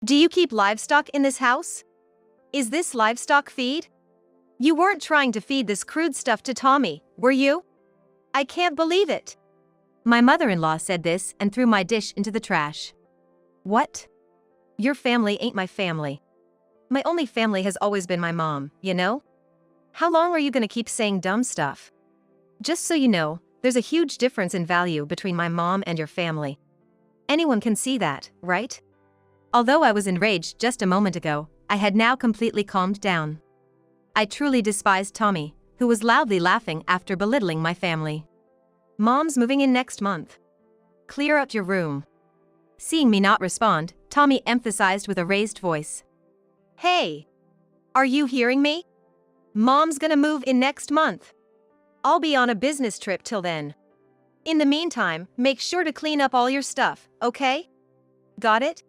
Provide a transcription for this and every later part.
Do you keep livestock in this house? Is this livestock feed? You weren't trying to feed this crude stuff to Tommy, were you? I can't believe it. My mother-in-law said this and threw my dish into the trash. What? Your family ain't my family. My only family has always been my mom, you know? How long are you gonna keep saying dumb stuff? Just so you know, there's a huge difference in value between my mom and your family. Anyone can see that, right? Although I was enraged just a moment ago, I had now completely calmed down. I truly despised Tommy, who was loudly laughing after belittling my family. Mom's moving in next month. Clear out your room. Seeing me not respond, Tommy emphasized with a raised voice. Hey! Are you hearing me? Mom's gonna move in next month. I'll be on a business trip till then. In the meantime, make sure to clean up all your stuff, okay? Got it?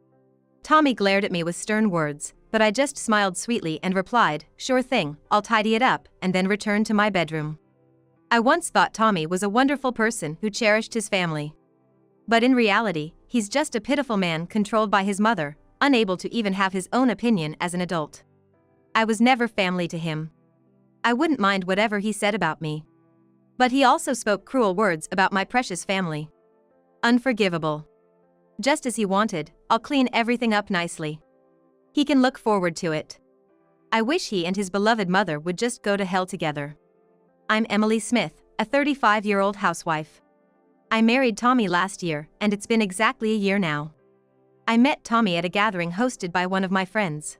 Tommy glared at me with stern words, but I just smiled sweetly and replied, sure thing, I'll tidy it up, and then return to my bedroom. I once thought Tommy was a wonderful person who cherished his family. But in reality, he's just a pitiful man controlled by his mother, unable to even have his own opinion as an adult. I was never family to him. I wouldn't mind whatever he said about me. But he also spoke cruel words about my precious family. Unforgivable. Just as he wanted, I'll clean everything up nicely. He can look forward to it. I wish he and his beloved mother would just go to hell together. I'm Emily Smith, a 35-year-old housewife. I married Tommy last year, and it's been exactly a year now. I met Tommy at a gathering hosted by one of my friends.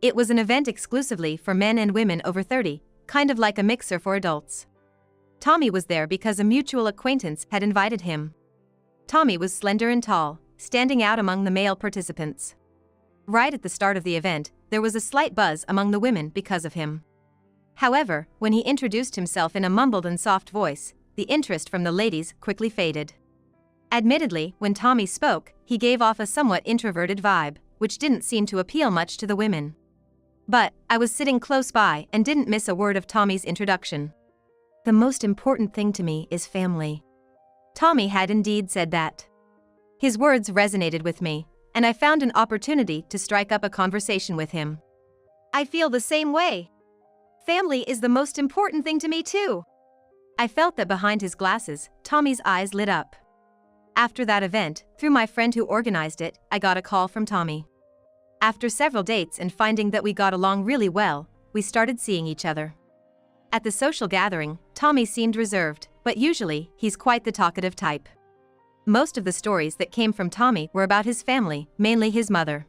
It was an event exclusively for men and women over 30, kind of like a mixer for adults. Tommy was there because a mutual acquaintance had invited him. Tommy was slender and tall, standing out among the male participants. Right at the start of the event, there was a slight buzz among the women because of him. However, when he introduced himself in a mumbled and soft voice, the interest from the ladies quickly faded. Admittedly, when Tommy spoke, he gave off a somewhat introverted vibe, which didn't seem to appeal much to the women. But I was sitting close by and didn't miss a word of Tommy's introduction. The most important thing to me is family. Tommy had indeed said that. His words resonated with me, and I found an opportunity to strike up a conversation with him. I feel the same way. Family is the most important thing to me too. I felt that behind his glasses, Tommy's eyes lit up. After that event, through my friend who organized it, I got a call from Tommy. After several dates and finding that we got along really well, we started seeing each other. At the social gathering, Tommy seemed reserved, but usually, he's quite the talkative type. Most of the stories that came from Tommy were about his family, mainly his mother.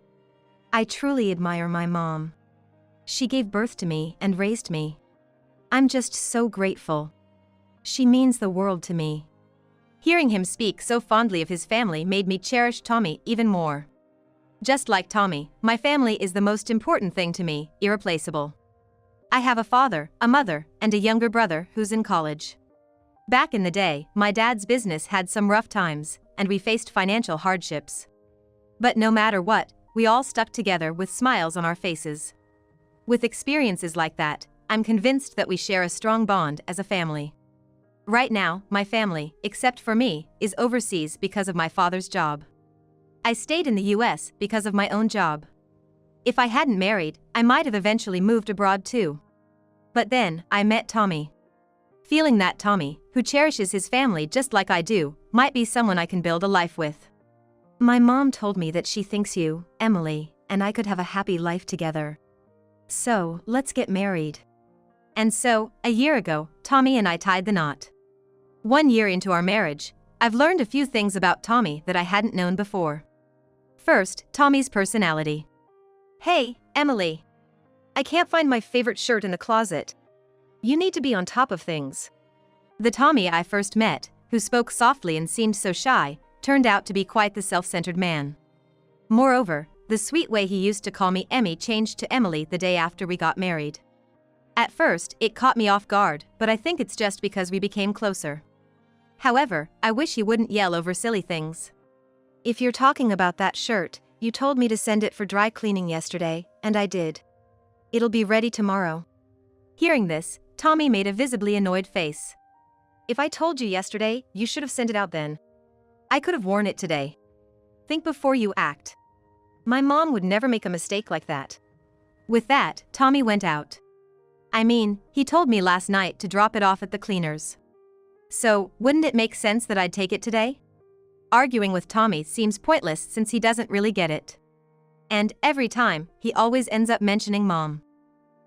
I truly admire my mom. She gave birth to me and raised me. I'm just so grateful. She means the world to me. Hearing him speak so fondly of his family made me cherish Tommy even more. Just like Tommy, my family is the most important thing to me, irreplaceable. I have a father, a mother, and a younger brother who's in college. Back in the day, my dad's business had some rough times, and we faced financial hardships. But no matter what, we all stuck together with smiles on our faces. With experiences like that, I'm convinced that we share a strong bond as a family. Right now, my family, except for me, is overseas because of my father's job. I stayed in the US because of my own job. If I hadn't married, I might have eventually moved abroad too. But then, I met Tommy. Feeling that Tommy, who cherishes his family just like I do, might be someone I can build a life with. My mom told me that she thinks you, Emily, and I could have a happy life together. So, let's get married. And so, a year ago, Tommy and I tied the knot. 1 year into our marriage, I've learned a few things about Tommy that I hadn't known before. First, Tommy's personality. Hey, Emily. I can't find my favorite shirt in the closet. You need to be on top of things. The Tommy I first met, who spoke softly and seemed so shy, turned out to be quite the self-centered man. Moreover, the sweet way he used to call me Emmy changed to Emily the day after we got married. At first, it caught me off guard, but I think it's just because we became closer. However, I wish he wouldn't yell over silly things. If you're talking about that shirt, you told me to send it for dry cleaning yesterday, and I did. It'll be ready tomorrow. Hearing this, Tommy made a visibly annoyed face. If I told you yesterday, you should have sent it out then. I could have worn it today. Think before you act. My mom would never make a mistake like that. With that, Tommy went out. I mean, he told me last night to drop it off at the cleaners. So, wouldn't it make sense that I'd take it today? Arguing with Tommy seems pointless since he doesn't really get it. And every time, he always ends up mentioning Mom.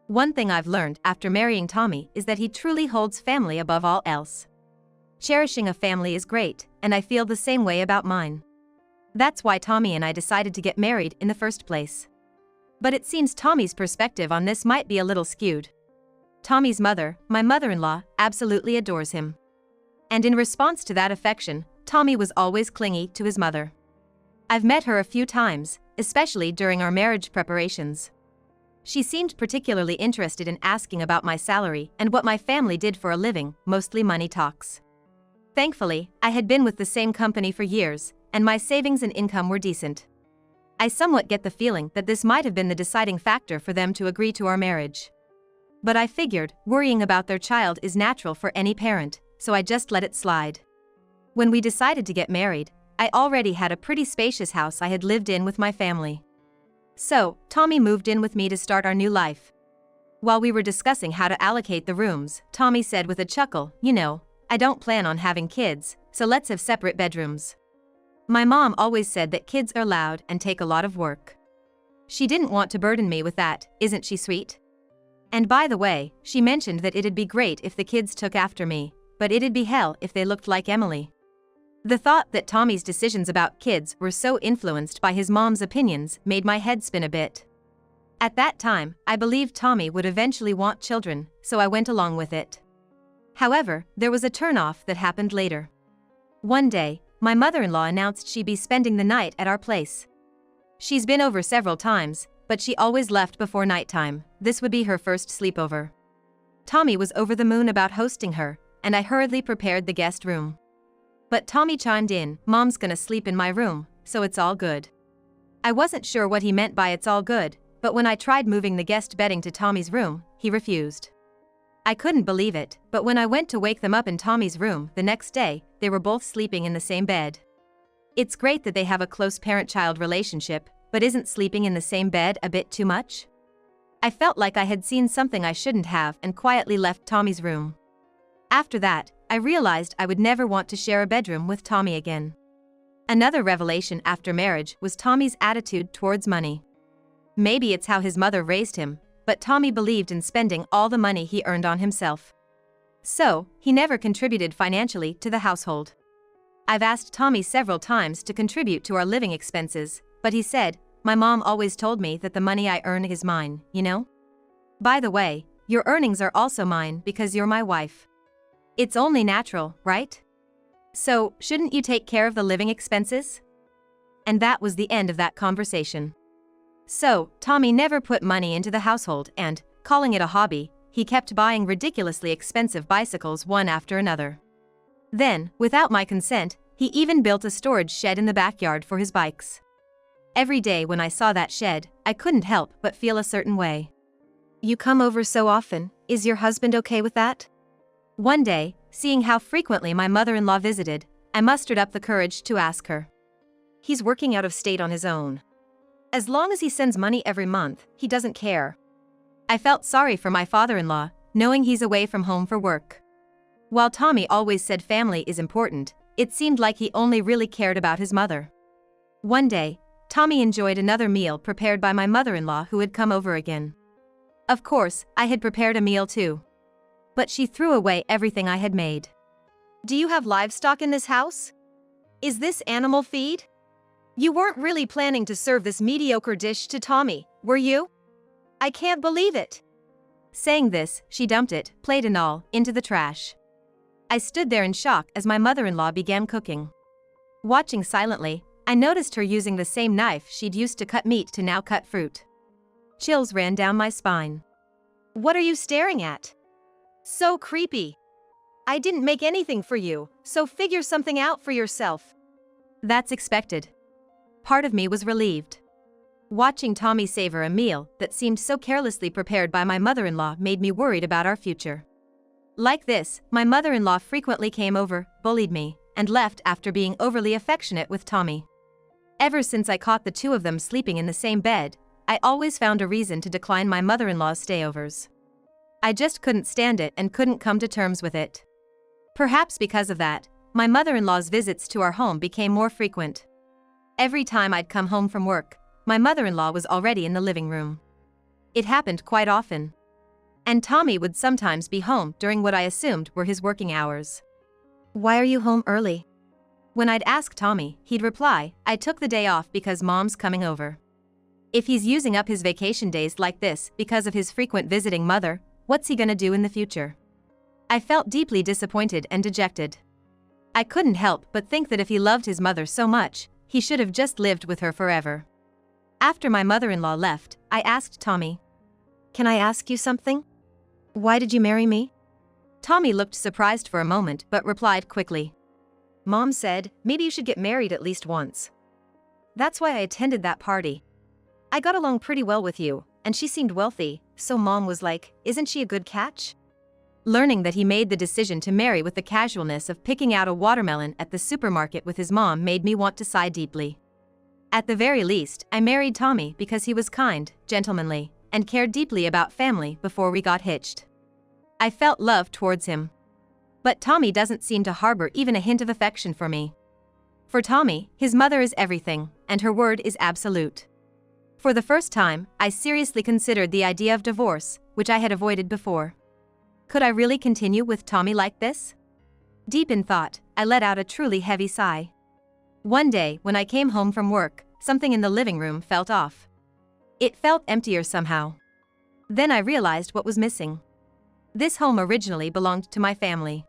One thing I've learned after marrying Tommy is that he truly holds family above all else. Cherishing a family is great, and I feel the same way about mine. That's why Tommy and I decided to get married in the first place. But it seems Tommy's perspective on this might be a little skewed. Tommy's mother, my mother-in-law, absolutely adores him. And in response to that affection, Tommy was always clingy to his mother. I've met her a few times, especially during our marriage preparations. She seemed particularly interested in asking about my salary and what my family did for a living, mostly money talks. Thankfully, I had been with the same company for years, and my savings and income were decent. I somewhat get the feeling that this might have been the deciding factor for them to agree to our marriage. But I figured, worrying about their child is natural for any parent, so I just let it slide. When we decided to get married, I already had a pretty spacious house I had lived in with my family. So, Tommy moved in with me to start our new life. While we were discussing how to allocate the rooms, Tommy said with a chuckle, "You know, I don't plan on having kids, so let's have separate bedrooms." My mom always said that kids are loud and take a lot of work. She didn't want to burden me with that, isn't she sweet? And by the way, she mentioned that it'd be great if the kids took after me, but it'd be hell if they looked like Emily. The thought that Tommy's decisions about kids were so influenced by his mom's opinions made my head spin a bit. At that time, I believed Tommy would eventually want children, so I went along with it. However, there was a turnoff that happened later. One day, my mother-in-law announced she'd be spending the night at our place. She's been over several times, but she always left before nighttime. This would be her first sleepover. Tommy was over the moon about hosting her, and I hurriedly prepared the guest room. But Tommy chimed in, "Mom's gonna sleep in my room, so it's all good." I wasn't sure what he meant by "it's all good," but when I tried moving the guest bedding to Tommy's room, he refused. I couldn't believe it, but when I went to wake them up in Tommy's room the next day, they were both sleeping in the same bed. It's great that they have a close parent-child relationship, but isn't sleeping in the same bed a bit too much? I felt like I had seen something I shouldn't have and quietly left Tommy's room. After that, I realized I would never want to share a bedroom with Tommy again. Another revelation after marriage was Tommy's attitude towards money. Maybe it's how his mother raised him, but Tommy believed in spending all the money he earned on himself. So, he never contributed financially to the household. I've asked Tommy several times to contribute to our living expenses, but he said, "My mom always told me that the money I earn is mine, you know? By the way, your earnings are also mine because you're my wife. It's only natural, right? So, shouldn't you take care of the living expenses?" And that was the end of that conversation. So, Tommy never put money into the household and, calling it a hobby, he kept buying ridiculously expensive bicycles one after another. Then, without my consent, he even built a storage shed in the backyard for his bikes. Every day when I saw that shed, I couldn't help but feel a certain way. "You come over so often, is your husband okay with that?" One day, seeing how frequently my mother-in-law visited, I mustered up the courage to ask her. "He's working out of state on his own. As long as he sends money every month, he doesn't care." I felt sorry for my father-in-law, knowing he's away from home for work. While Tommy always said family is important, it seemed like he only really cared about his mother. One day, Tommy enjoyed another meal prepared by my mother-in-law who had come over again. Of course, I had prepared a meal too. But she threw away everything I had made. "Do you have livestock in this house? Is this animal feed? You weren't really planning to serve this mediocre dish to Tommy, were you? I can't believe it." Saying this, she dumped it, plate and all, into the trash. I stood there in shock as my mother-in-law began cooking. Watching silently, I noticed her using the same knife she'd used to cut meat to now cut fruit. Chills ran down my spine. "What are you staring at? So creepy. I didn't make anything for you, so figure something out for yourself." That's expected. Part of me was relieved. Watching Tommy savor a meal that seemed so carelessly prepared by my mother-in-law made me worried about our future. Like this, my mother-in-law frequently came over, bullied me, and left after being overly affectionate with Tommy. Ever since I caught the two of them sleeping in the same bed, I always found a reason to decline my mother-in-law's stayovers. I just couldn't stand it and couldn't come to terms with it. Perhaps because of that, my mother-in-law's visits to our home became more frequent. Every time I'd come home from work, my mother-in-law was already in the living room. It happened quite often. And Tommy would sometimes be home during what I assumed were his working hours. "Why are you home early?" When I'd ask Tommy, he'd reply, "I took the day off because Mom's coming over." If he's using up his vacation days like this because of his frequent visiting mother, what's he gonna do in the future? I felt deeply disappointed and dejected. I couldn't help but think that if he loved his mother so much, he should have just lived with her forever. After my mother-in-law left, I asked Tommy, "Can I ask you something? Why did you marry me?" Tommy looked surprised for a moment but replied quickly, "Mom said, maybe you should get married at least once. That's why I attended that party. I got along pretty well with you, and she seemed wealthy, so Mom was like, isn't she a good catch?" Learning that he made the decision to marry with the casualness of picking out a watermelon at the supermarket with his mom made me want to sigh deeply. At the very least, I married Tommy because he was kind, gentlemanly, and cared deeply about family before we got hitched. I felt love towards him. But Tommy doesn't seem to harbor even a hint of affection for me. For Tommy, his mother is everything, and her word is absolute. For the first time, I seriously considered the idea of divorce, which I had avoided before. Could I really continue with Tommy like this? Deep in thought, I let out a truly heavy sigh. One day, when I came home from work, something in the living room felt off. It felt emptier somehow. Then I realized what was missing. This home originally belonged to my family.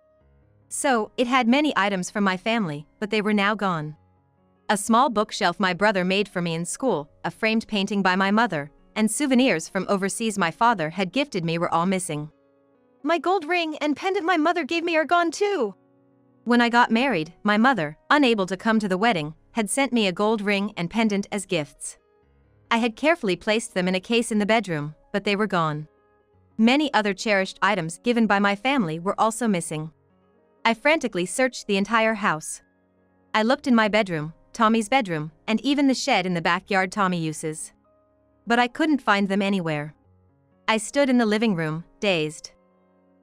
So, it had many items from my family, but they were now gone. A small bookshelf my brother made for me in school, a framed painting by my mother, and souvenirs from overseas my father had gifted me were all missing. My gold ring and pendant my mother gave me are gone too. When I got married, my mother, unable to come to the wedding, had sent me a gold ring and pendant as gifts. I had carefully placed them in a case in the bedroom, but they were gone. Many other cherished items given by my family were also missing. I frantically searched the entire house. I looked in my bedroom, Tommy's bedroom, and even the shed in the backyard Tommy uses. But I couldn't find them anywhere. I stood in the living room, dazed.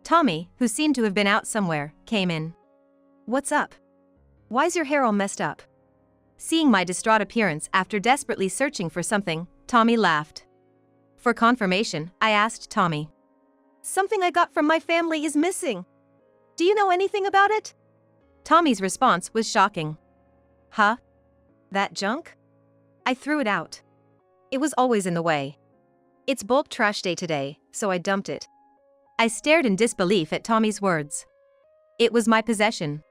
Tommy, who seemed to have been out somewhere, came in. "What's up? Why's your hair all messed up?" Seeing my distraught appearance after desperately searching for something, Tommy laughed. For confirmation, I asked Tommy, "Something I got from my family is missing. Do you know anything about it?" Tommy's response was shocking. "Huh? That junk? I threw it out. It was always in the way. It's bulk trash day today, so I dumped it." I stared in disbelief at Tommy's words. It was my possession.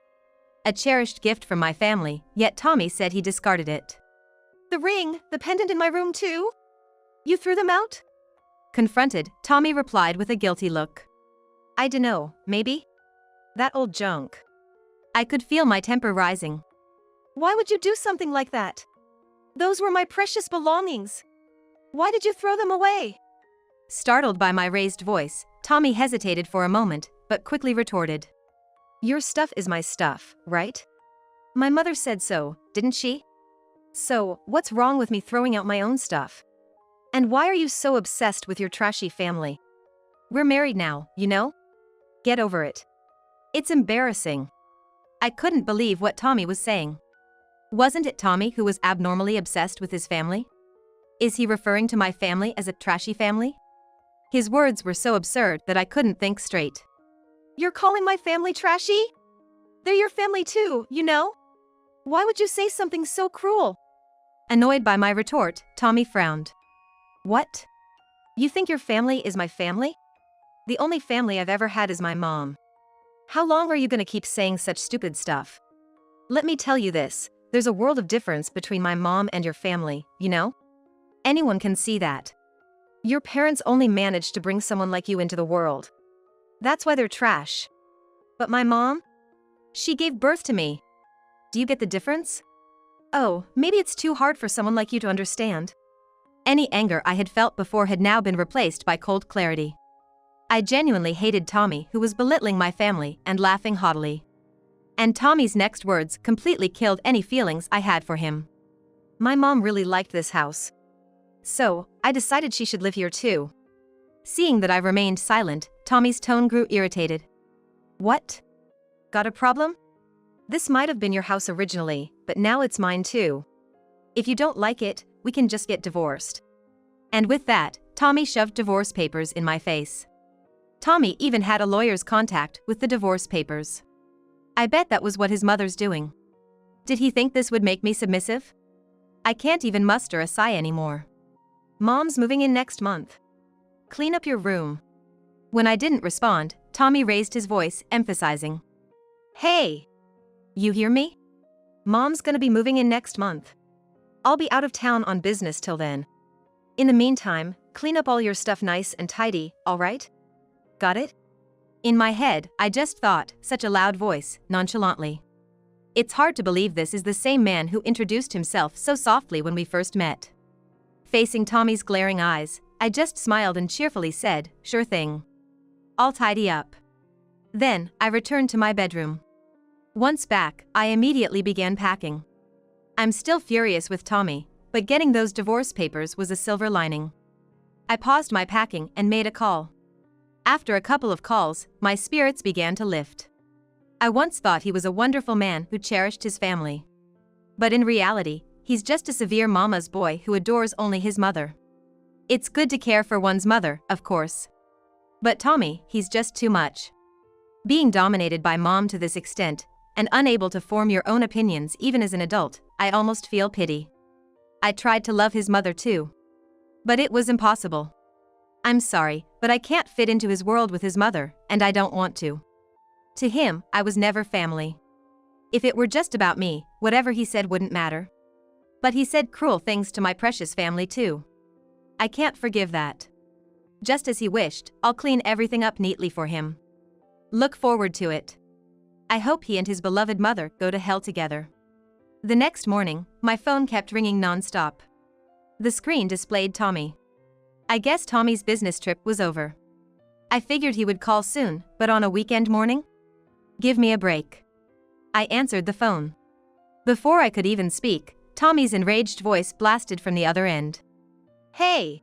A cherished gift from my family, yet Tommy said he discarded it. "The ring, the pendant in my room too? You threw them out?" Confronted, Tommy replied with a guilty look. "I dunno, maybe? That old junk." I could feel my temper rising. "Why would you do something like that? Those were my precious belongings. Why did you throw them away?" Startled by my raised voice, Tommy hesitated for a moment, but quickly retorted. "Your stuff is my stuff, right? My mother said so, didn't she? So, what's wrong with me throwing out my own stuff? And why are you so obsessed with your trashy family? We're married now, you know? Get over it. It's embarrassing." I couldn't believe what Tommy was saying. Wasn't it Tommy who was abnormally obsessed with his family? Is he referring to my family as a trashy family? His words were so absurd that I couldn't think straight. "You're calling my family trashy? They're your family too, you know? Why would you say something so cruel?" Annoyed by my retort, Tommy frowned. "What? You think your family is my family? The only family I've ever had is my mom. How long are you gonna keep saying such stupid stuff? Let me tell you this, there's a world of difference between my mom and your family, you know? Anyone can see that. Your parents only managed to bring someone like you into the world. That's why they're trash. But my mom? She gave birth to me. Do you get the difference? Oh, maybe it's too hard for someone like you to understand." Any anger I had felt before had now been replaced by cold clarity. I genuinely hated Tommy, who was belittling my family and laughing haughtily. And Tommy's next words completely killed any feelings I had for him. My mom really liked this house. So, I decided she should live here too. Seeing that I remained silent, Tommy's tone grew irritated. What? Got a problem? This might have been your house originally, but now it's mine too. If you don't like it, we can just get divorced. And with that, Tommy shoved divorce papers in my face. Tommy even had a lawyer's contact with the divorce papers. I bet that was what his mother's doing. Did he think this would make me submissive? I can't even muster a sigh anymore. Mom's moving in next month. Clean up your room. When I didn't respond, Tommy raised his voice, emphasizing. Hey! You hear me? Mom's gonna be moving in next month. I'll be out of town on business till then. In the meantime, clean up all your stuff nice and tidy, alright? Got it? In my head, I just thought, such a loud voice, nonchalantly. It's hard to believe this is the same man who introduced himself so softly when we first met. Facing Tommy's glaring eyes, I just smiled and cheerfully said, sure thing. I'll tidy up. Then, I returned to my bedroom. Once back, I immediately began packing. I'm still furious with Tommy, but getting those divorce papers was a silver lining. I paused my packing and made a call. After a couple of calls, my spirits began to lift. I once thought he was a wonderful man who cherished his family. But in reality, he's just a severe mama's boy who adores only his mother. It's good to care for one's mother, of course. But Tommy, he's just too much. Being dominated by mom to this extent, and unable to form your own opinions even as an adult, I almost feel pity. I tried to love his mother too. But it was impossible. I'm sorry, but I can't fit into his world with his mother, and I don't want to. To him, I was never family. If it were just about me, whatever he said wouldn't matter. But he said cruel things to my precious family too. I can't forgive that. Just as he wished, I'll clean everything up neatly for him. Look forward to it. I hope he and his beloved mother go to hell together. The next morning, my phone kept ringing non-stop. The screen displayed Tommy. I guess Tommy's business trip was over. I figured he would call soon, but on a weekend morning? Give me a break. I answered the phone. Before I could even speak, Tommy's enraged voice blasted from the other end. Hey!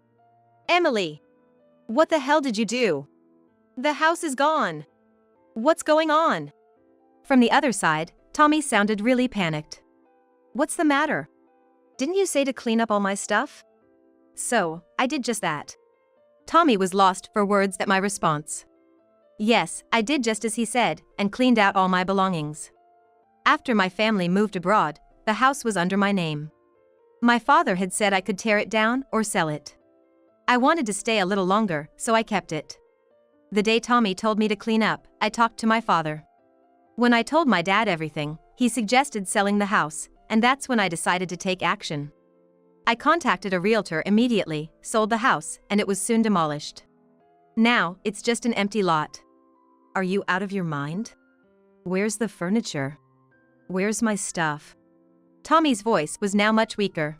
Emily! What the hell did you do? The house is gone. What's going on? From the other side, Tommy sounded really panicked. What's the matter? Didn't you say to clean up all my stuff? So, I did just that. Tommy was lost for words at my response. Yes, I did just as he said, and cleaned out all my belongings. After my family moved abroad, the house was under my name. My father had said I could tear it down or sell it. I wanted to stay a little longer, so I kept it. The day Tommy told me to clean up, I talked to my father. When I told my dad everything, he suggested selling the house, and that's when I decided to take action. I contacted a realtor immediately, sold the house, and it was soon demolished. Now, it's just an empty lot. Are you out of your mind? Where's the furniture? Where's my stuff? Tommy's voice was now much weaker.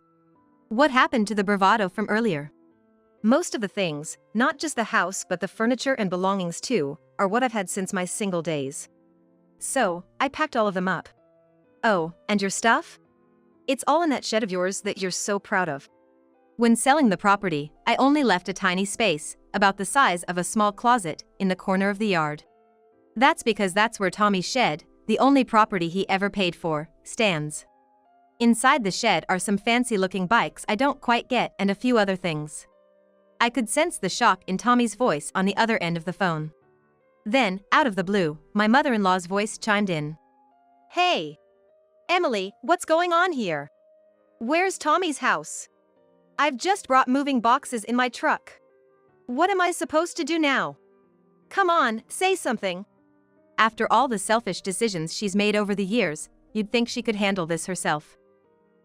What happened to the bravado from earlier? Most of the things, not just the house but the furniture and belongings too, are what I've had since my single days. So, I packed all of them up. Oh, and your stuff? It's all in that shed of yours that you're so proud of. When selling the property, I only left a tiny space, about the size of a small closet, in the corner of the yard. That's because that's where Tommy's shed, the only property he ever paid for, stands. Inside the shed are some fancy-looking bikes I don't quite get and a few other things. I could sense the shock in Tommy's voice on the other end of the phone. Then, out of the blue, my mother-in-law's voice chimed in. Hey! Emily, what's going on here? Where's Tommy's house? I've just brought moving boxes in my truck. What am I supposed to do now? Come on, say something. After all the selfish decisions she's made over the years, you'd think she could handle this herself.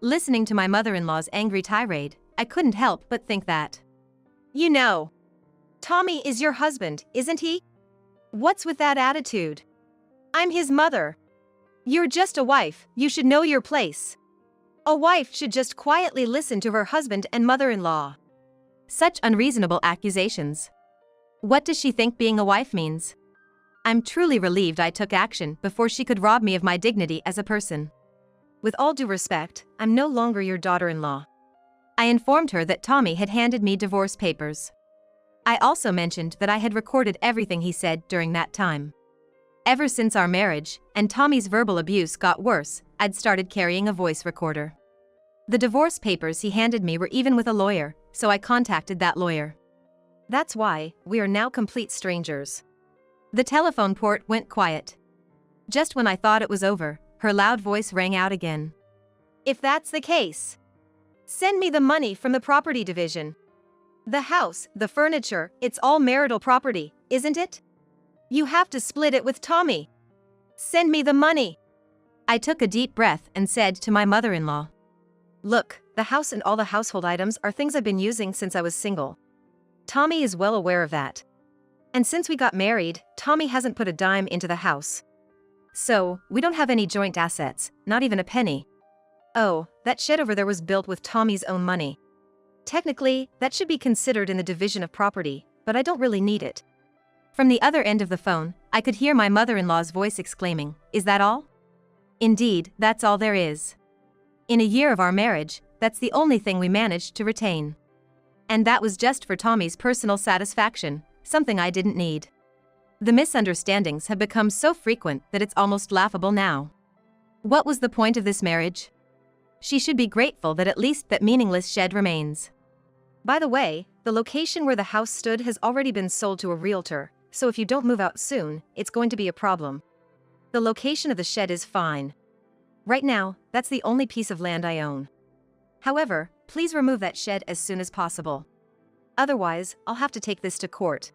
Listening to my mother-in-law's angry tirade, I couldn't help but think that. You know, Tommy is your husband, isn't he? What's with that attitude? I'm his mother. You're just a wife, you should know your place. A wife should just quietly listen to her husband and mother-in-law. Such unreasonable accusations. What does she think being a wife means? I'm truly relieved I took action before she could rob me of my dignity as a person. with all due respect, I'm no longer your daughter-in-law. I informed her that Tommy had handed me divorce papers. I also mentioned that I had recorded everything he said during that time. Ever since our marriage, and Tommy's verbal abuse got worse, I'd started carrying a voice recorder. The divorce papers he handed me were even with a lawyer, so I contacted that lawyer. That's why we are now complete strangers. The telephone port went quiet. Just when I thought it was over, her loud voice rang out again. If that's the case, send me the money from the property division. The house, the furniture, it's all marital property, isn't it? You have to split it with Tommy. Send me the money. I took a deep breath and said to my mother-in-law, look, the house and all the household items are things I've been using since I was single. Tommy is well aware of that. And since we got married, Tommy hasn't put a dime into the house. So, we don't have any joint assets, not even a penny. Oh, that shed over there was built with Tommy's own money. Technically, that should be considered in the division of property, but I don't really need it. From the other end of the phone, I could hear my mother-in-law's voice exclaiming, is that all? Indeed, that's all there is. In a year of our marriage, that's the only thing we managed to retain. And that was just for Tommy's personal satisfaction, something I didn't need. The misunderstandings have become so frequent that it's almost laughable now. What was the point of this marriage? She should be grateful that at least that meaningless shed remains. By the way, the location where the house stood has already been sold to a realtor, so if you don't move out soon, it's going to be a problem. The location of the shed is fine. Right now, that's the only piece of land I own. However, please remove that shed as soon as possible. Otherwise, I'll have to take this to court.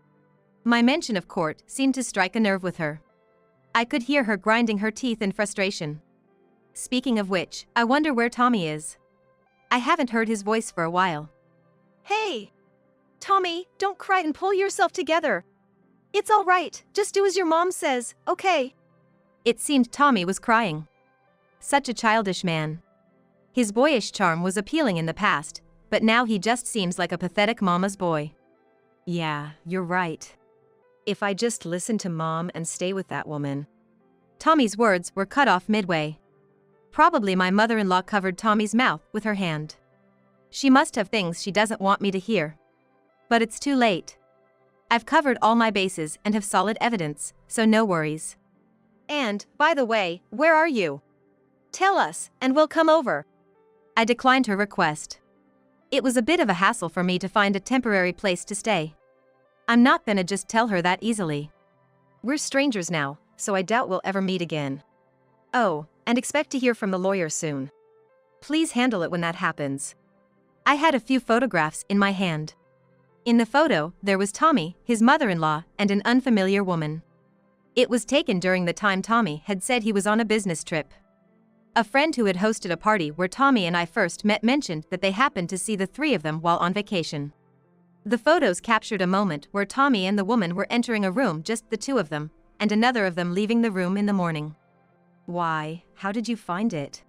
My mention of court seemed to strike a nerve with her. I could hear her grinding her teeth in frustration. Speaking of which, I wonder where Tommy is. I haven't heard his voice for a while. Hey! Tommy, don't cry and pull yourself together. It's all right, just do as your mom says, okay? It seemed Tommy was crying. Such a childish man. His boyish charm was appealing in the past, but now he just seems like a pathetic mama's boy. Yeah, you're right. If I just listen to Mom and stay with that woman. Tommy's words were cut off midway. Probably my mother-in-law covered Tommy's mouth with her hand. She must have things she doesn't want me to hear. But it's too late. I've covered all my bases and have solid evidence, so no worries. And, by the way, where are you? Tell us, and we'll come over. I declined her request. It was a bit of a hassle for me to find a temporary place to stay. I'm not gonna just tell her that easily. We're strangers now, so I doubt we'll ever meet again. Oh, and expect to hear from the lawyer soon. Please handle it when that happens. I had a few photographs in my hand. In the photo, there was Tommy, his mother-in-law, and an unfamiliar woman. It was taken during the time Tommy had said he was on a business trip. A friend who had hosted a party where Tommy and I first met mentioned that they happened to see the three of them while on vacation. The photos captured a moment where Tommy and the woman were entering a room, just the two of them, and another of them leaving the room in the morning. Why, how did you find it?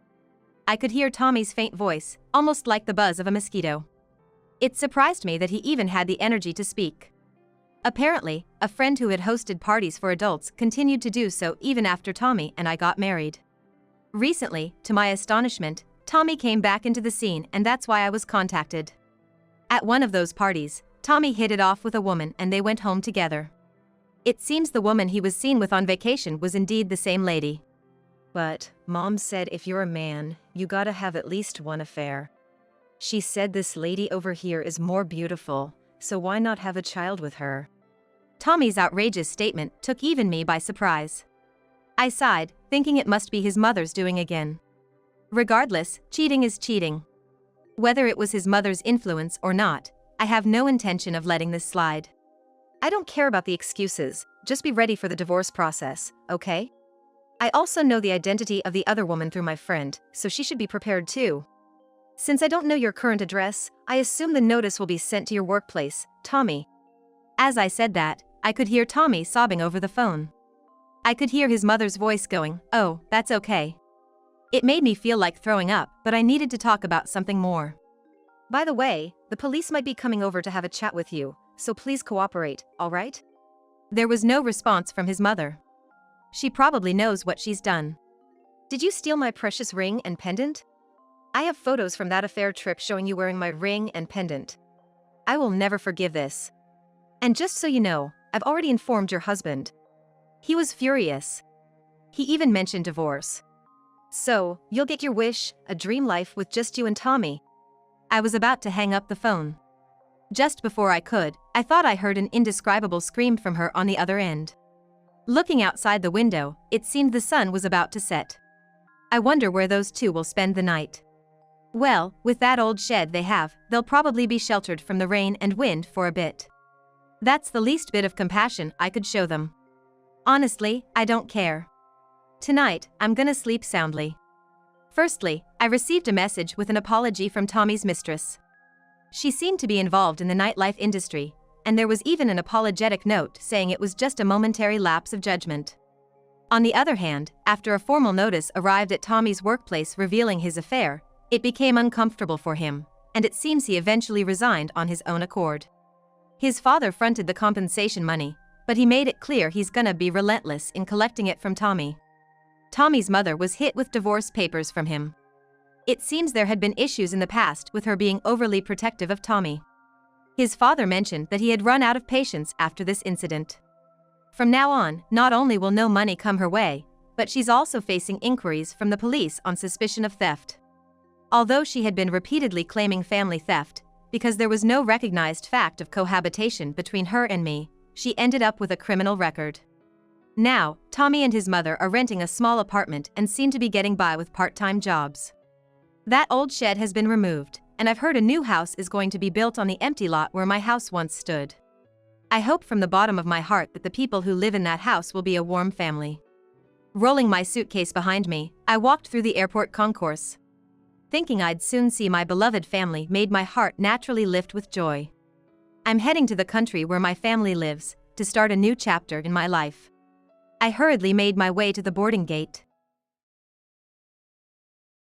I could hear Tommy's faint voice, almost like the buzz of a mosquito. It surprised me that he even had the energy to speak. Apparently, a friend who had hosted parties for adults continued to do so even after Tommy and I got married. Recently, to my astonishment, Tommy came back into the scene, and that's why I was contacted. At one of those parties, Tommy hit it off with a woman and they went home together. It seems the woman he was seen with on vacation was indeed the same lady. But, Mom said if you're a man, you gotta have at least one affair. She said this lady over here is more beautiful, so why not have a child with her? Tommy's outrageous statement took even me by surprise. I sighed, thinking it must be his mother's doing again. Regardless, cheating is cheating. Whether it was his mother's influence or not, I have no intention of letting this slide. I don't care about the excuses, just be ready for the divorce process, okay? I also know the identity of the other woman through my friend, so she should be prepared too. Since I don't know your current address, I assume the notice will be sent to your workplace, Tommy. As I said that, I could hear Tommy sobbing over the phone. I could hear his mother's voice going, "Oh, that's okay." It made me feel like throwing up, but I needed to talk about something more. By the way, the police might be coming over to have a chat with you, so please cooperate, all right? There was no response from his mother. She probably knows what she's done. Did you steal my precious ring and pendant? I have photos from that affair trip showing you wearing my ring and pendant. I will never forgive this. And just so you know, I've already informed your husband. He was furious. He even mentioned divorce. So, you'll get your wish, a dream life with just you and Tommy. I was about to hang up the phone. Just before I could, I thought I heard an indescribable scream from her on the other end. Looking outside the window, it seemed the sun was about to set. I wonder where those two will spend the night. Well, with that old shed they have, they'll probably be sheltered from the rain and wind for a bit. That's the least bit of compassion I could show them. Honestly, I don't care. Tonight, I'm gonna sleep soundly. Firstly, I received a message with an apology from Tommy's mistress. She seemed to be involved in the nightlife industry, and there was even an apologetic note saying it was just a momentary lapse of judgment. On the other hand, after a formal notice arrived at Tommy's workplace revealing his affair, it became uncomfortable for him, and it seems he eventually resigned on his own accord. His father fronted the compensation money, but he made it clear he's gonna be relentless in collecting it from Tommy. Tommy's mother was hit with divorce papers from him. It seems there had been issues in the past with her being overly protective of Tommy. His father mentioned that he had run out of patience after this incident. From now on, not only will no money come her way, but she's also facing inquiries from the police on suspicion of theft. Although she had been repeatedly claiming family theft, because there was no recognized fact of cohabitation between her and me, she ended up with a criminal record. Now, Tommy and his mother are renting a small apartment and seem to be getting by with part-time jobs. That old shed has been removed, and I've heard a new house is going to be built on the empty lot where my house once stood. I hope from the bottom of my heart that the people who live in that house will be a warm family. Rolling my suitcase behind me, I walked through the airport concourse. Thinking I'd soon see my beloved family made my heart naturally lift with joy. I'm heading to the country where my family lives, to start a new chapter in my life. I hurriedly made my way to the boarding gate.